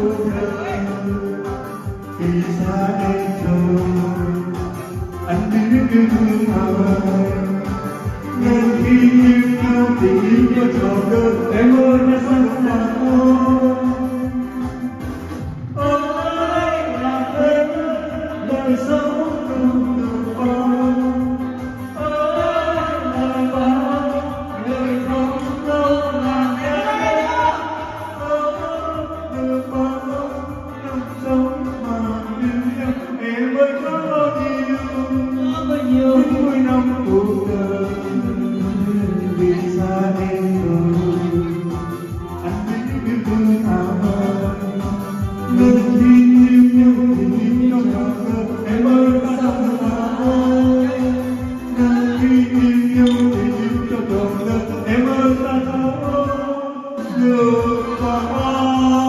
cuộc đời. Khi xa em rồi anh biết yêu thương ai, nên khi yêu nhau thì yêu cho trọn đời. Em ơi đã sẵn sàng ôi là em đời sống không được bao, ôi là bao người không lâu là em, ôi được bao năm sống mà yêu em ơi có bao nhiêu cuối năm cuộc đời. Vì xa em rồi anh biết yêu thương ai, nên khi yêu nhau thì yêu cho trọn đời. Em ơi có sống ai, nên khi yêu nhau thì yêu cho trọn đời. Em ơi ta có được bao.